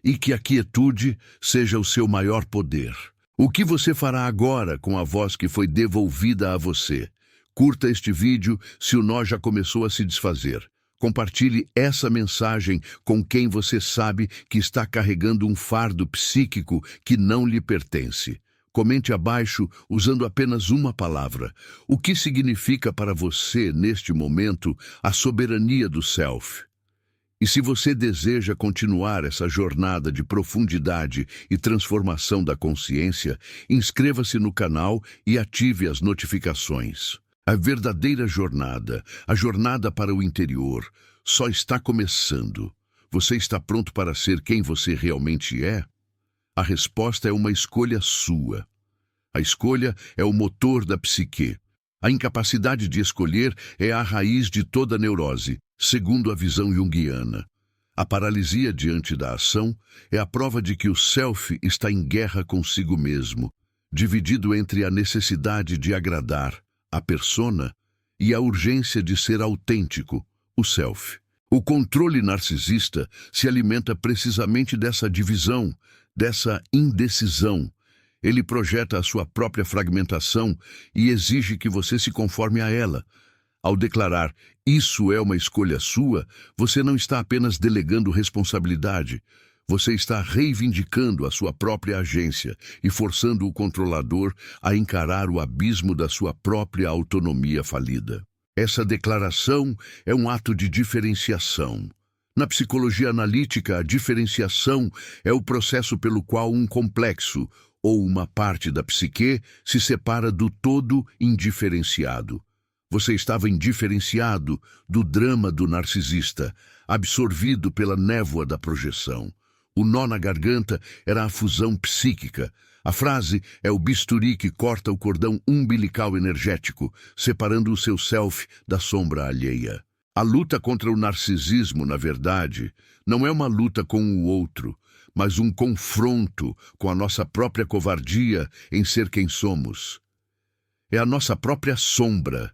E que a quietude seja o seu maior poder. O que você fará agora com a voz que foi devolvida a você? Curta este vídeo se o nó já começou a se desfazer. Compartilhe essa mensagem com quem você sabe que está carregando um fardo psíquico que não lhe pertence. Comente abaixo usando apenas uma palavra. O que significa para você, neste momento, a soberania do self? E se você deseja continuar essa jornada de profundidade e transformação da consciência, inscreva-se no canal e ative as notificações. A verdadeira jornada, a jornada para o interior, só está começando. Você está pronto para ser quem você realmente é? A resposta é uma escolha sua. A escolha é o motor da psique. A incapacidade de escolher é a raiz de toda neurose, segundo a visão junguiana. A paralisia diante da ação é a prova de que o self está em guerra consigo mesmo, dividido entre a necessidade de agradar, a persona, e a urgência de ser autêntico, o self. O controle narcisista se alimenta precisamente dessa divisão, dessa indecisão. Ele projeta a sua própria fragmentação e exige que você se conforme a ela. Ao declarar, isso é uma escolha sua, você não está apenas delegando responsabilidade, você está reivindicando a sua própria agência e forçando o controlador a encarar o abismo da sua própria autonomia falida. Essa declaração é um ato de diferenciação. Na psicologia analítica, a diferenciação é o processo pelo qual um complexo ou uma parte da psique se separa do todo indiferenciado. Você estava indiferenciado do drama do narcisista, absorvido pela névoa da projeção. O nó na garganta era a fusão psíquica. A frase é o bisturi que corta o cordão umbilical energético, separando o seu self da sombra alheia. A luta contra o narcisismo, na verdade, não é uma luta com o outro, mas um confronto com a nossa própria covardia em ser quem somos. É a nossa própria sombra,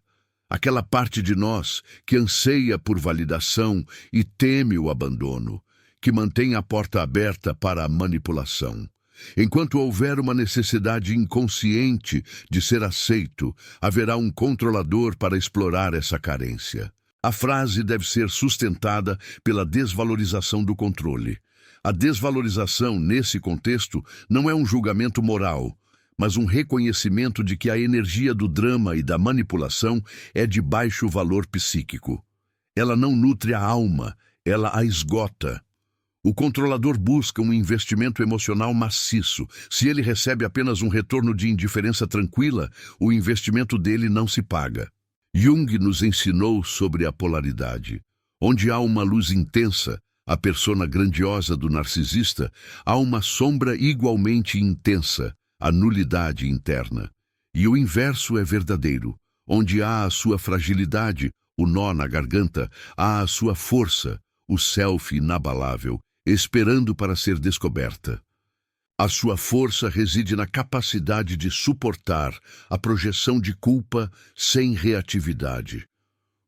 aquela parte de nós que anseia por validação e teme o abandono, que mantém a porta aberta para a manipulação. Enquanto houver uma necessidade inconsciente de ser aceito, haverá um controlador para explorar essa carência. A frase deve ser sustentada pela desvalorização do controle. A desvalorização, nesse contexto, não é um julgamento moral, mas um reconhecimento de que a energia do drama e da manipulação é de baixo valor psíquico. Ela não nutre a alma, ela a esgota. O controlador busca um investimento emocional maciço. Se ele recebe apenas um retorno de indiferença tranquila, o investimento dele não se paga. Jung nos ensinou sobre a polaridade. Onde há uma luz intensa, a persona grandiosa do narcisista, há uma sombra igualmente intensa, a nulidade interna. E o inverso é verdadeiro. Onde há a sua fragilidade, o nó na garganta, há a sua força, o self inabalável, esperando para ser descoberta. A sua força reside na capacidade de suportar a projeção de culpa sem reatividade.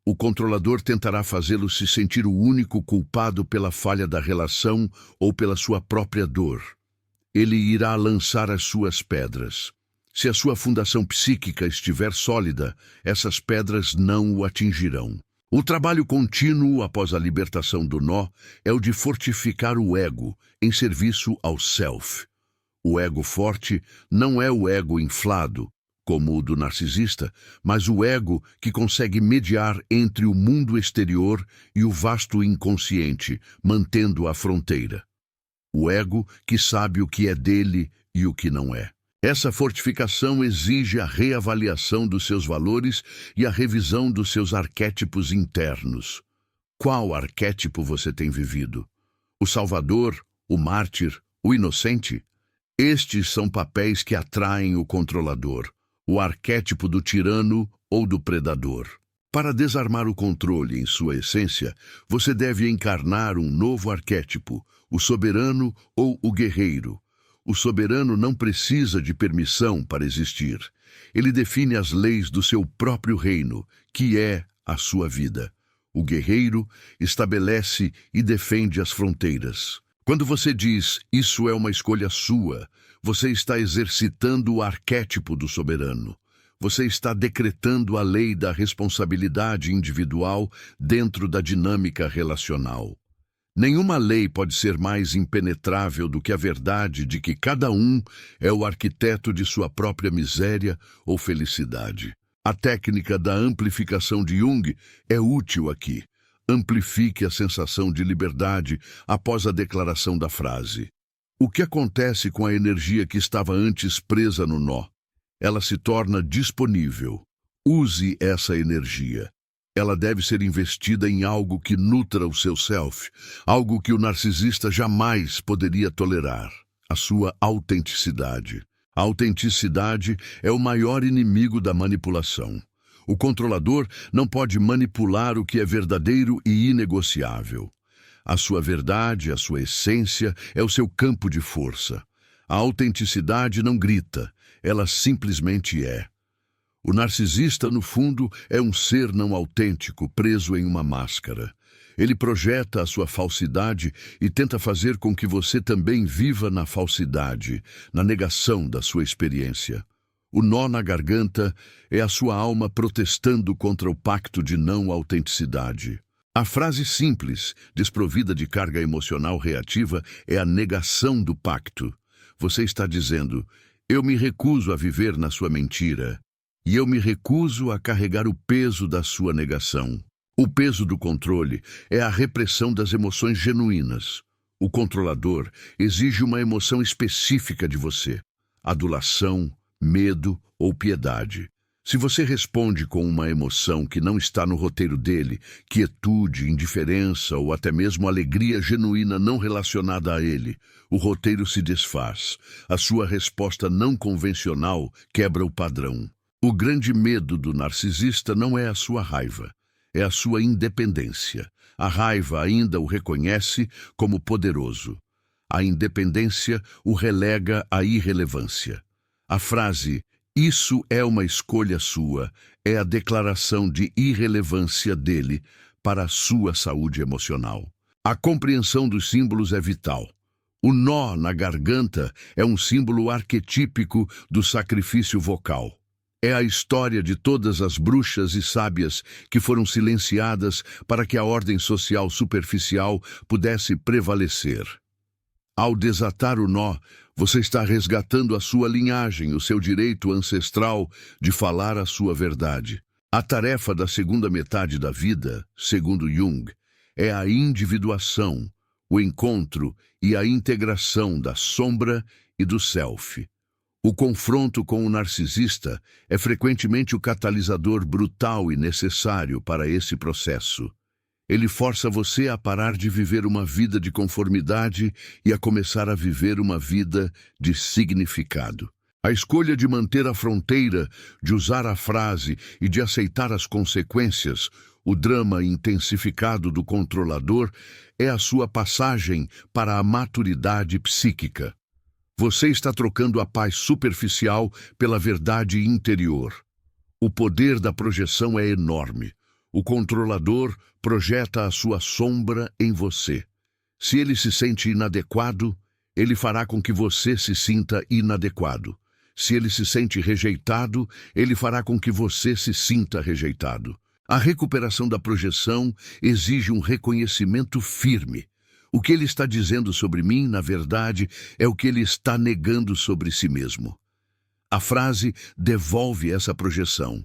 O controlador tentará fazê-lo se sentir o único culpado pela falha da relação ou pela sua própria dor. Ele irá lançar as suas pedras. Se a sua fundação psíquica estiver sólida, essas pedras não o atingirão. O trabalho contínuo após a libertação do nó é o de fortificar o ego em serviço ao self. O ego forte não é o ego inflado, como o do narcisista, mas o ego que consegue mediar entre o mundo exterior e o vasto inconsciente, mantendo a fronteira. O ego que sabe o que é dele e o que não é. Essa fortificação exige a reavaliação dos seus valores e a revisão dos seus arquétipos internos. Qual arquétipo você tem vivido? O salvador, o mártir, o inocente? Estes são papéis que atraem o controlador, o arquétipo do tirano ou do predador. Para desarmar o controle em sua essência, você deve encarnar um novo arquétipo, o soberano ou o guerreiro. O soberano não precisa de permissão para existir. Ele define as leis do seu próprio reino, que é a sua vida. O guerreiro estabelece e defende as fronteiras. Quando você diz, isso é uma escolha sua, você está exercitando o arquétipo do soberano. Você está decretando a lei da responsabilidade individual dentro da dinâmica relacional. Nenhuma lei pode ser mais impenetrável do que a verdade de que cada um é o arquiteto de sua própria miséria ou felicidade. A técnica da amplificação de Jung é útil aqui. Amplifique a sensação de liberdade após a declaração da frase. O que acontece com a energia que estava antes presa no nó? Ela se torna disponível. Use essa energia. Ela deve ser investida em algo que nutra o seu self, algo que o narcisista jamais poderia tolerar, a sua autenticidade. A autenticidade é o maior inimigo da manipulação. O controlador não pode manipular o que é verdadeiro e inegociável. A sua verdade, a sua essência, é o seu campo de força. A autenticidade não grita, ela simplesmente é. O narcisista, no fundo, é um ser não autêntico, preso em uma máscara. Ele projeta a sua falsidade e tenta fazer com que você também viva na falsidade, na negação da sua experiência. O nó na garganta é a sua alma protestando contra o pacto de não autenticidade. A frase simples, desprovida de carga emocional reativa, é a negação do pacto. Você está dizendo: eu me recuso a viver na sua mentira, e eu me recuso a carregar o peso da sua negação. O peso do controle é a repressão das emoções genuínas. O controlador exige uma emoção específica de você: adulação, medo ou piedade. Se você responde com uma emoção que não está no roteiro dele, quietude, indiferença ou até mesmo alegria genuína não relacionada a ele, o roteiro se desfaz. A sua resposta não convencional quebra o padrão. O grande medo do narcisista não é a sua raiva, é a sua independência. A raiva ainda o reconhece como poderoso. A independência o relega à irrelevância. A frase "isso é uma escolha sua" é a declaração de irrelevância dele para a sua saúde emocional. A compreensão dos símbolos é vital. O nó na garganta é um símbolo arquetípico do sacrifício vocal. É a história de todas as bruxas e sábias que foram silenciadas para que a ordem social superficial pudesse prevalecer. Ao desatar o nó, você está resgatando a sua linhagem, o seu direito ancestral de falar a sua verdade. A tarefa da segunda metade da vida, segundo Jung, é a individuação, o encontro e a integração da sombra e do self. O confronto com o narcisista é frequentemente o catalisador brutal e necessário para esse processo. Ele força você a parar de viver uma vida de conformidade e a começar a viver uma vida de significado. A escolha de manter a fronteira, de usar a frase e de aceitar as consequências, o drama intensificado do controlador, é a sua passagem para a maturidade psíquica. Você está trocando a paz superficial pela verdade interior. O poder da projeção é enorme. O controlador projeta a sua sombra em você. Se ele se sente inadequado, ele fará com que você se sinta inadequado. Se ele se sente rejeitado, ele fará com que você se sinta rejeitado. A recuperação da projeção exige um reconhecimento firme. O que ele está dizendo sobre mim, na verdade, é o que ele está negando sobre si mesmo. A frase devolve essa projeção.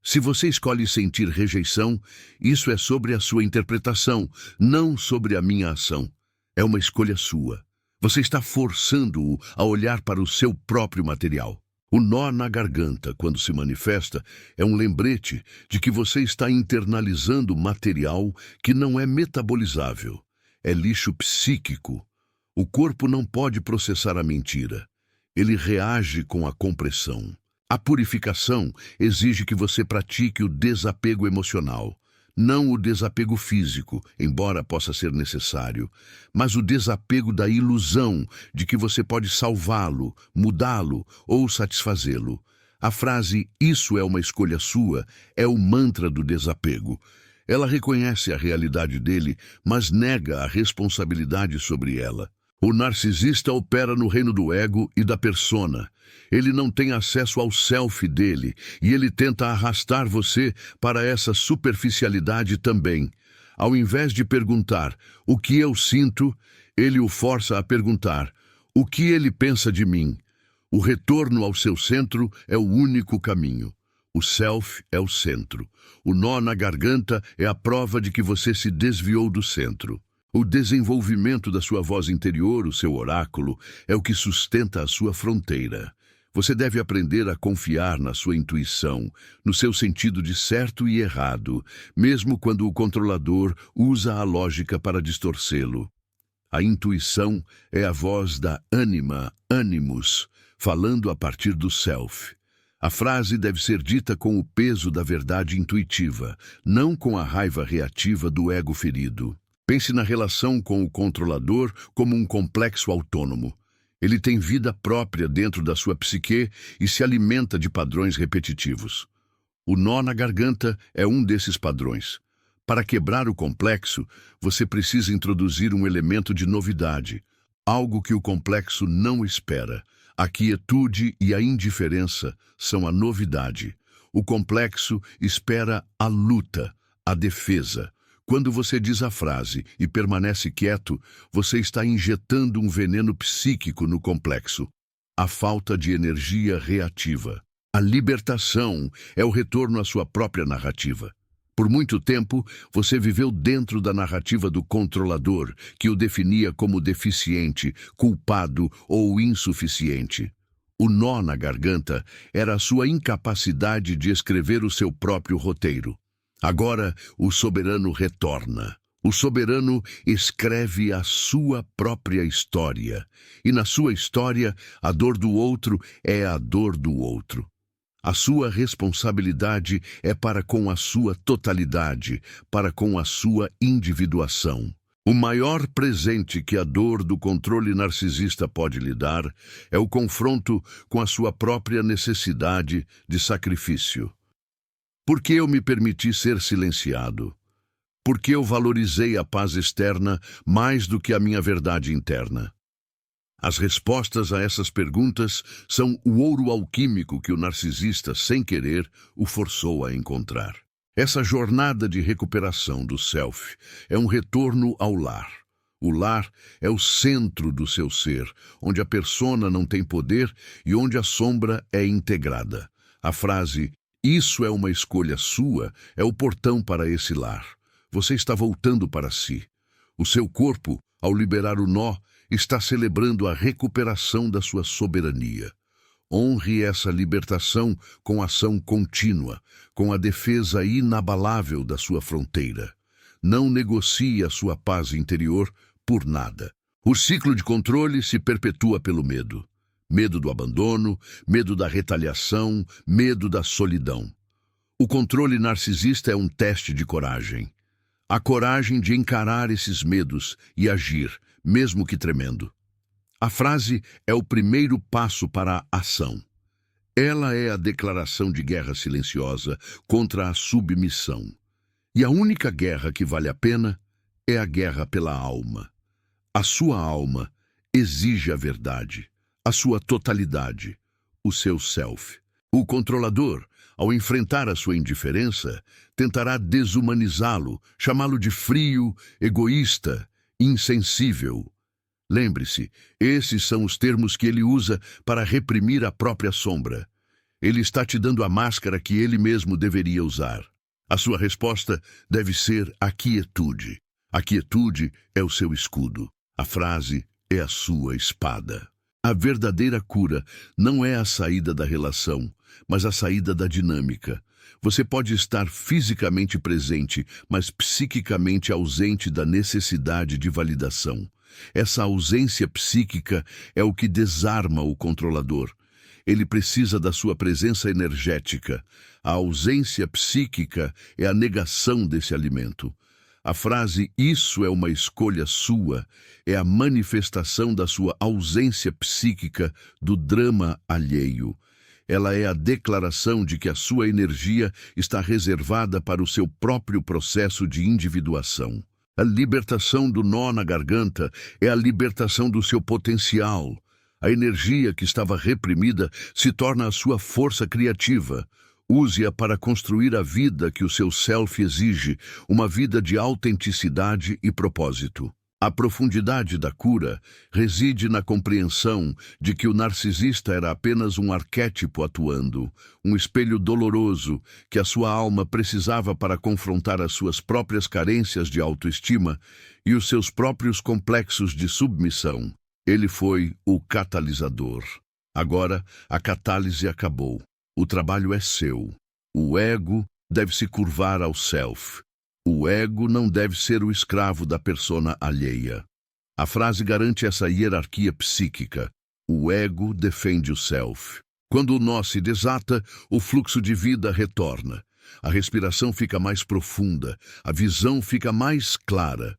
Se você escolhe sentir rejeição, isso é sobre a sua interpretação, não sobre a minha ação. É uma escolha sua. Você está forçando-o a olhar para o seu próprio material. O nó na garganta, quando se manifesta, é um lembrete de que você está internalizando material que não é metabolizável. É lixo psíquico. O corpo não pode processar a mentira. Ele reage com a compressão. A purificação exige que você pratique o desapego emocional, não o desapego físico, embora possa ser necessário, mas o desapego da ilusão de que você pode salvá-lo, mudá-lo ou satisfazê-lo. A frase "isso é uma escolha sua" é o mantra do desapego. Ela reconhece a realidade dele, mas nega a responsabilidade sobre ela. O narcisista opera no reino do ego e da persona. Ele não tem acesso ao self dele e ele tenta arrastar você para essa superficialidade também. Ao invés de perguntar "o que eu sinto", ele o força a perguntar "o que ele pensa de mim?". O retorno ao seu centro é o único caminho. O self é o centro. O nó na garganta é a prova de que você se desviou do centro. O desenvolvimento da sua voz interior, o seu oráculo, é o que sustenta a sua fronteira. Você deve aprender a confiar na sua intuição, no seu sentido de certo e errado, mesmo quando o controlador usa a lógica para distorcê-lo. A intuição é a voz da ânima, animus, falando a partir do self. A frase deve ser dita com o peso da verdade intuitiva, não com a raiva reativa do ego ferido. Pense na relação com o controlador como um complexo autônomo. Ele tem vida própria dentro da sua psique e se alimenta de padrões repetitivos. O nó na garganta é um desses padrões. Para quebrar o complexo, você precisa introduzir um elemento de novidade, algo que o complexo não espera. A quietude e a indiferença são a novidade. O complexo espera a luta, a defesa. Quando você diz a frase e permanece quieto, você está injetando um veneno psíquico no complexo. A falta de energia reativa. A libertação é o retorno à sua própria narrativa. Por muito tempo, você viveu dentro da narrativa do controlador, que o definia como deficiente, culpado ou insuficiente. O nó na garganta era a sua incapacidade de escrever o seu próprio roteiro. Agora, o soberano retorna. O soberano escreve a sua própria história. E na sua história, a dor do outro é a dor do outro. A sua responsabilidade é para com a sua totalidade, para com a sua individuação. O maior presente que a dor do controle narcisista pode lhe dar é o confronto com a sua própria necessidade de sacrifício. Por que eu me permiti ser silenciado? Por que eu valorizei a paz externa mais do que a minha verdade interna? As respostas a essas perguntas são o ouro alquímico que o narcisista, sem querer, o forçou a encontrar. Essa jornada de recuperação do self é um retorno ao lar. O lar é o centro do seu ser, onde a persona não tem poder e onde a sombra é integrada. A frase "isso é uma escolha sua" é o portão para esse lar. Você está voltando para si. O seu corpo, ao liberar o nó, está celebrando a recuperação da sua soberania. Honre essa libertação com ação contínua, com a defesa inabalável da sua fronteira. Não negocie a sua paz interior por nada. O ciclo de controle se perpetua pelo medo. Medo do abandono, medo da retaliação, medo da solidão. O controle narcisista é um teste de coragem. A coragem de encarar esses medos e agir, mesmo que tremendo. A frase é o primeiro passo para a ação. Ela é a declaração de guerra silenciosa contra a submissão. E a única guerra que vale a pena é a guerra pela alma. A sua alma exige a verdade, a sua totalidade, o seu self. O controlador, ao enfrentar a sua indiferença, tentará desumanizá-lo, chamá-lo de frio, egoísta, insensível. Lembre-se, esses são os termos que ele usa para reprimir a própria sombra. Ele está te dando a máscara que ele mesmo deveria usar. A sua resposta deve ser a quietude. A quietude é o seu escudo. A frase é a sua espada. A verdadeira cura não é a saída da relação, mas a saída da dinâmica. Você pode estar fisicamente presente, mas psiquicamente ausente da necessidade de validação. Essa ausência psíquica é o que desarma o controlador. Ele precisa da sua presença energética. A ausência psíquica é a negação desse alimento. A frase "isso é uma escolha sua" é a manifestação da sua ausência psíquica do drama alheio. Ela é a declaração de que a sua energia está reservada para o seu próprio processo de individuação. A libertação do nó na garganta é a libertação do seu potencial. A energia que estava reprimida se torna a sua força criativa. Use-a para construir a vida que o seu self exige, uma vida de autenticidade e propósito. A profundidade da cura reside na compreensão de que o narcisista era apenas um arquétipo atuando, um espelho doloroso que a sua alma precisava para confrontar as suas próprias carências de autoestima e os seus próprios complexos de submissão. Ele foi o catalisador. Agora, a catálise acabou. O trabalho é seu. O ego deve se curvar ao self. O ego não deve ser o escravo da persona alheia. A frase garante essa hierarquia psíquica. O ego defende o self. Quando o nó se desata, o fluxo de vida retorna. A respiração fica mais profunda, a visão fica mais clara.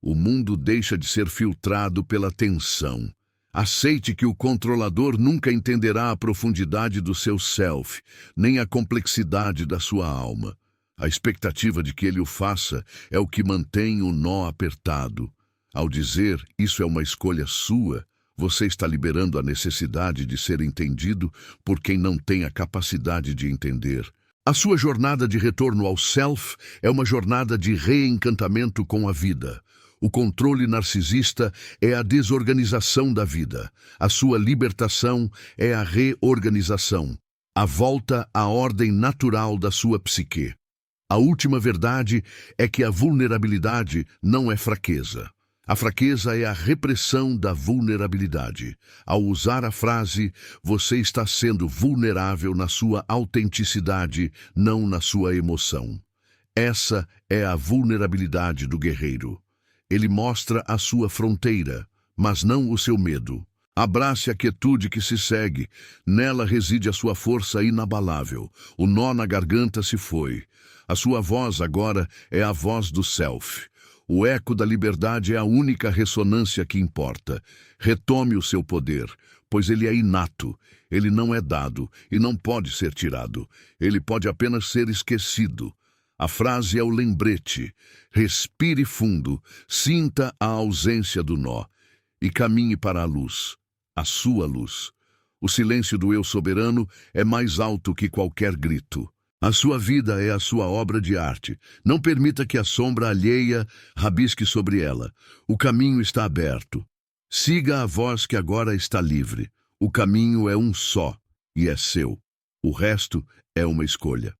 O mundo deixa de ser filtrado pela tensão. Aceite que o controlador nunca entenderá a profundidade do seu self, nem a complexidade da sua alma. A expectativa de que ele o faça é o que mantém o nó apertado. Ao dizer, isso é uma escolha sua, você está liberando a necessidade de ser entendido por quem não tem a capacidade de entender. A sua jornada de retorno ao self é uma jornada de reencantamento com a vida. O controle narcisista é a desorganização da vida. A sua libertação é a reorganização, a volta à ordem natural da sua psique. A última verdade é que a vulnerabilidade não é fraqueza. A fraqueza é a repressão da vulnerabilidade. Ao usar a frase, você está sendo vulnerável na sua autenticidade, não na sua emoção. Essa é a vulnerabilidade do guerreiro. Ele mostra a sua fronteira, mas não o seu medo. Abrace a quietude que se segue. Nela reside a sua força inabalável. O nó na garganta se foi. A sua voz agora é a voz do self. O eco da liberdade é a única ressonância que importa. Retome o seu poder, pois ele é inato. Ele não é dado e não pode ser tirado. Ele pode apenas ser esquecido. A frase é o lembrete. Respire fundo, sinta a ausência do nó e caminhe para a luz, a sua luz. O silêncio do eu soberano é mais alto que qualquer grito. A sua vida é a sua obra de arte. Não permita que a sombra alheia rabisque sobre ela. O caminho está aberto. Siga a voz que agora está livre. O caminho é um só e é seu. O resto é uma escolha.